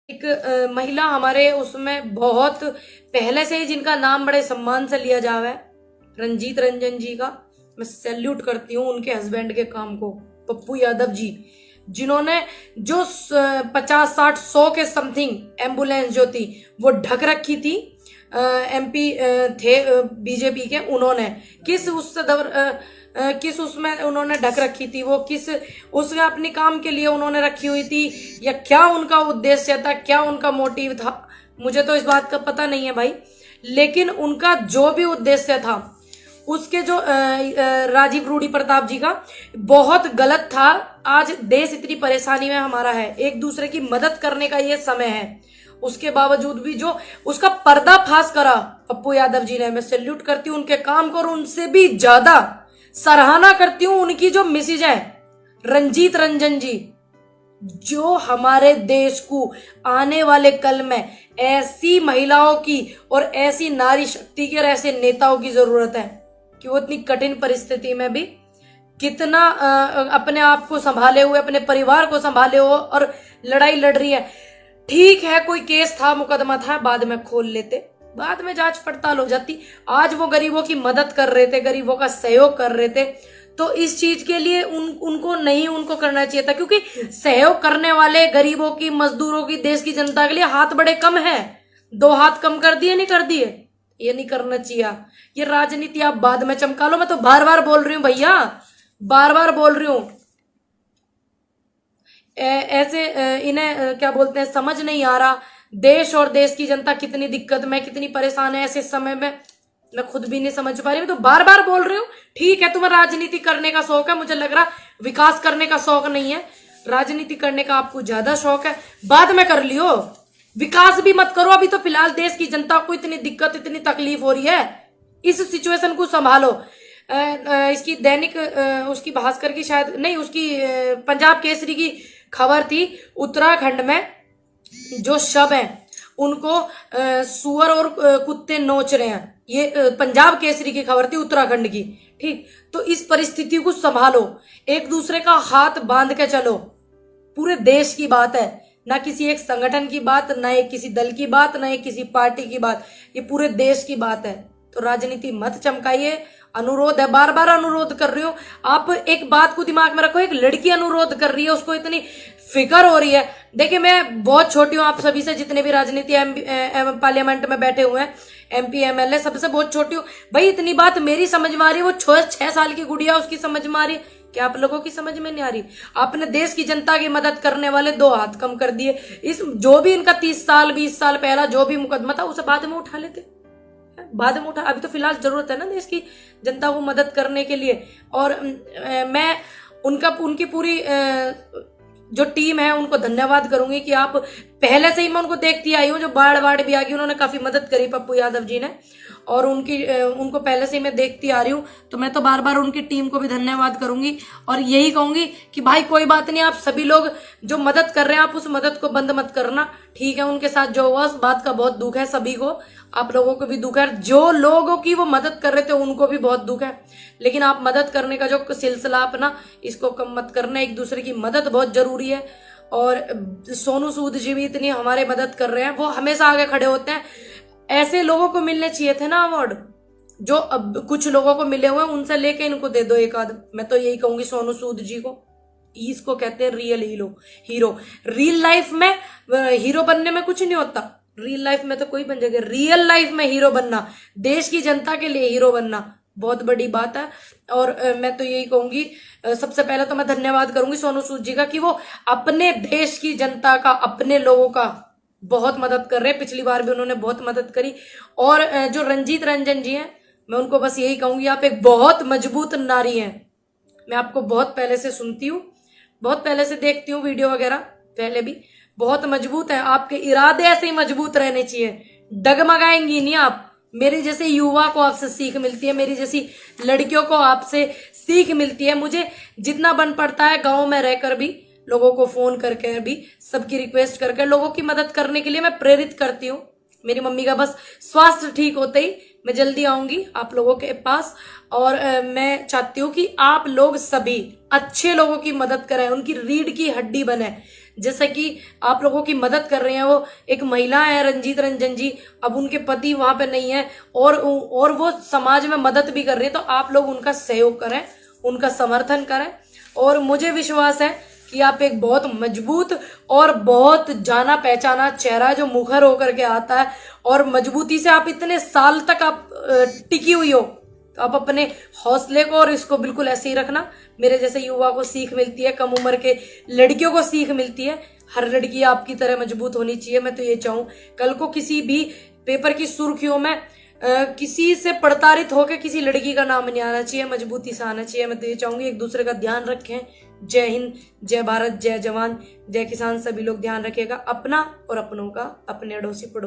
एक महिला हमारे उसमें बहुत पहले से ही जिनका नाम बड़े सम्मान से लिया जावे, रंजीत रंजन जी का मैं सैल्यूट करती हूँ उनके हस्बैंड के काम को, पप्पू यादव जी, जिन्होंने जो 50 60 100 के समथिंग एम्बुलेंस जो थी वो ढक रखी थी। एमपी थे बीजेपी के, उन्होंने किस किस उसमें उन्होंने ढक रखी थी, वो किस उसमें अपने काम के लिए उन्होंने रखी हुई थी, या क्या उनका उद्देश्य था, क्या उनका मोटिव था, मुझे तो इस बात का पता नहीं है भाई। लेकिन उनका जो भी उद्देश्य था उसके जो राजीव रूडी प्रताप जी का बहुत गलत था। आज देश इतनी परेशानी में हमारा है, एक दूसरे की मदद करने का ये समय है, उसके बावजूद भी जो उसका पर्दाफाश करा पप्पू यादव जी ने, मैं सैल्यूट करती हूँ उनके काम को, और उनसे भी ज्यादा सराहना करती हूँ उनकी जो मिसेज है रंजीत रंजन जी, जो हमारे देश को आने वाले कल में ऐसी महिलाओं की और ऐसी नारी शक्ति की और ऐसे नेताओं की जरूरत है कि वो इतनी कठिन परिस्थिति में भी कितना अपने आप को संभाले हुए, अपने परिवार को संभाले हुए और लड़ाई लड़ रही है। ठीक है, कोई केस था, मुकदमा था, बाद में खोल लेते, बाद में जांच पड़ताल हो जाती। आज वो गरीबों की मदद कर रहे थे, गरीबों का सहयोग कर रहे थे, तो इस चीज के लिए उनको करना चाहिए था, क्योंकि सहयोग करने वाले गरीबों की, मजदूरों की, देश की जनता के लिए हाथ बड़े कम है। 2 हाथ कम कर दिए, नहीं कर दिए, ये नहीं करना चाहिए। ये राजनीति आप बाद में चमका लो, मैं तो बार बार बोल रही हूँ भैया, बार बार बोल रही हूँ। ऐसे इन्हें क्या बोलते हैं, समझ नहीं आ रहा देश और देश की जनता कितनी दिक्कत में, कितनी परेशान है ऐसे समय में, मैं खुद भी नहीं समझ पा रही। मैं तो बार बार बोल रही हूँ, ठीक है तुम्हें राजनीति करने का शौक है, मुझे लग रहा विकास करने का शौक नहीं है, राजनीति करने का आपको ज्यादा शौक है, बाद में कर लियो, विकास भी मत करो। अभी तो फिलहाल देश की जनता को इतनी दिक्कत, इतनी तकलीफ हो रही है, इस सिचुएशन को संभालो। इसकी दैनिक उसकी भास्कर की शायद नहीं, उसकी पंजाब केसरी की खबर थी, उत्तराखंड में जो शव हैं उनको सुअर और कुत्ते नोच रहे हैं, ये पंजाब केसरी की खबर थी उत्तराखंड की। ठीक, तो इस परिस्थिति को संभालो, एक दूसरे का हाथ बांध के चलो, पूरे देश की बात है, ना किसी एक संगठन की बात, ना एक किसी दल की बात, ना एक किसी पार्टी की बात, ये पूरे देश की बात है। तो राजनीति मत चमकाइए, अनुरोध है, बार बार अनुरोध कर रही हूँ। आप एक बात को दिमाग में रखो, एक लड़की अनुरोध कर रही है, उसको इतनी फिक्र हो रही है। देखिए मैं बहुत छोटी हूँ आप सभी से, जितने भी राजनीति पार्लियामेंट में बैठे हुए हैं, एमपी एमएलए, सबसे बहुत छोटी हूँ भाई। इतनी बात मेरी समझ में आ रही है, वो 6 साल की गुड़िया उसकी समझ में आ रही है, क्या आप लोगों की समझ में नहीं आ रही? आपने देश की जनता की मदद करने वाले 2 हाथ कम कर दिए। इस जो भी इनका 30 साल 20 साल पहला जो भी मुकदमा था उसे बाद में उठा लेते, बाद में उठा। अभी तो फिलहाल जरूरत है ना देश की जनता को मदद करने के लिए। और मैं उनकी पूरी जो टीम है उनको धन्यवाद करूंगी कि आप पहले से ही, मैं उनको देखती आई हूँ, जो बाढ़ भी आ गई उन्होंने काफी मदद करी पप्पू यादव जी ने, और उनको पहले से ही मैं देखती आ रही हूँ। तो मैं तो बार बार उनकी टीम को भी धन्यवाद करूंगी और यही कहूंगी कि भाई कोई बात नहीं, आप सभी लोग जो मदद कर रहे हैं आप उस मदद को बंद मत करना, ठीक है। उनके साथ जो हुआ उस बात का बहुत दुख है सभी को, आप लोगों को भी दुख है, जो लोगों की वो मदद कर रहे थे उनको भी बहुत दुख है। लेकिन आप मदद करने का जो सिलसिला अपना, इसको कम मत करना, एक दूसरे की मदद बहुत जरूरी है। और सोनू सूद जी भी इतनी हमारे मदद कर रहे हैं, वो हमेशा आगे खड़े होते हैं। ऐसे लोगों को मिलने चाहिए थे ना अवार्ड, जो अब कुछ लोगों को मिले हुए हैं, उनसे लेके इनको दे दो एक आध। मैं तो यही कहूंगी सोनू सूद जी को, इसको कहते हैं रियल हीरो। रियल लाइफ में हीरो बनने में कुछ नहीं होता, रियल लाइफ में तो कोई बन जाएगा, रियल लाइफ में हीरो बनना, देश की जनता के लिए हीरो बनना बहुत बड़ी बात है। और मैं तो यही कहूंगी, सबसे पहले तो मैं धन्यवाद करूंगी सोनू सूद जी का कि वो अपने देश की जनता का, अपने लोगों का बहुत मदद कर रहे हैं। पिछली बार भी उन्होंने बहुत मदद करी। और जो रंजीत रंजन जी हैं, मैं उनको बस यही कहूंगी, आप एक बहुत मजबूत नारी हैं। मैं आपको बहुत पहले से सुनती हूँ, बहुत पहले से देखती हूँ वीडियो वगैरह, पहले भी बहुत मजबूत है। आपके इरादे ऐसे ही मजबूत रहने चाहिए, डगमगाएंगी नहीं आप। मेरे जैसे युवा को आपसे सीख मिलती है, मेरी जैसी लड़कियों को आपसे सीख मिलती है। मुझे जितना बन पड़ता है गाँव में रहकर भी, लोगों को फोन करके भी, सबकी रिक्वेस्ट करके लोगों की मदद करने के लिए मैं प्रेरित करती हूँ। मेरी मम्मी का बस स्वास्थ्य ठीक होते ही मैं जल्दी आऊंगी आप लोगों के पास। और मैं चाहती हूँ कि आप लोग सभी अच्छे लोगों की मदद करें, उनकी रीढ़ की हड्डी बने। जैसे कि आप लोगों की मदद कर रहे हैं, वो एक महिला है रंजीत रंजन जी, अब उनके पति वहां पे नहीं है और वो समाज में मदद भी कर रहे हैं, तो आप लोग उनका सहयोग करें, उनका समर्थन करें। और मुझे विश्वास है कि आप एक बहुत मजबूत और बहुत जाना पहचाना चेहरा जो मुखर होकर के आता है, और मजबूती से आप इतने साल तक आप टिकी हुई हो, तो आप अपने हौसले को और इसको बिल्कुल ऐसे ही रखना। मेरे जैसे युवा को सीख मिलती है, कम उम्र के लड़कियों को सीख मिलती है, हर लड़की आपकी तरह मजबूत होनी चाहिए। मैं तो ये चाहूँ कल को किसी भी पेपर की सुर्खियों में किसी से प्रताड़ित होकर किसी लड़की का नाम नहीं आना चाहिए, मजबूती से आना चाहिए। मैं तो ये चाहूंगी एक दूसरे का ध्यान रखें। जय हिंद, जय भारत, जय जवान, जय किसान। सभी लोग ध्यान रखिएगा अपना और अपनों का, अपने अड़ोसी पड़ोसी।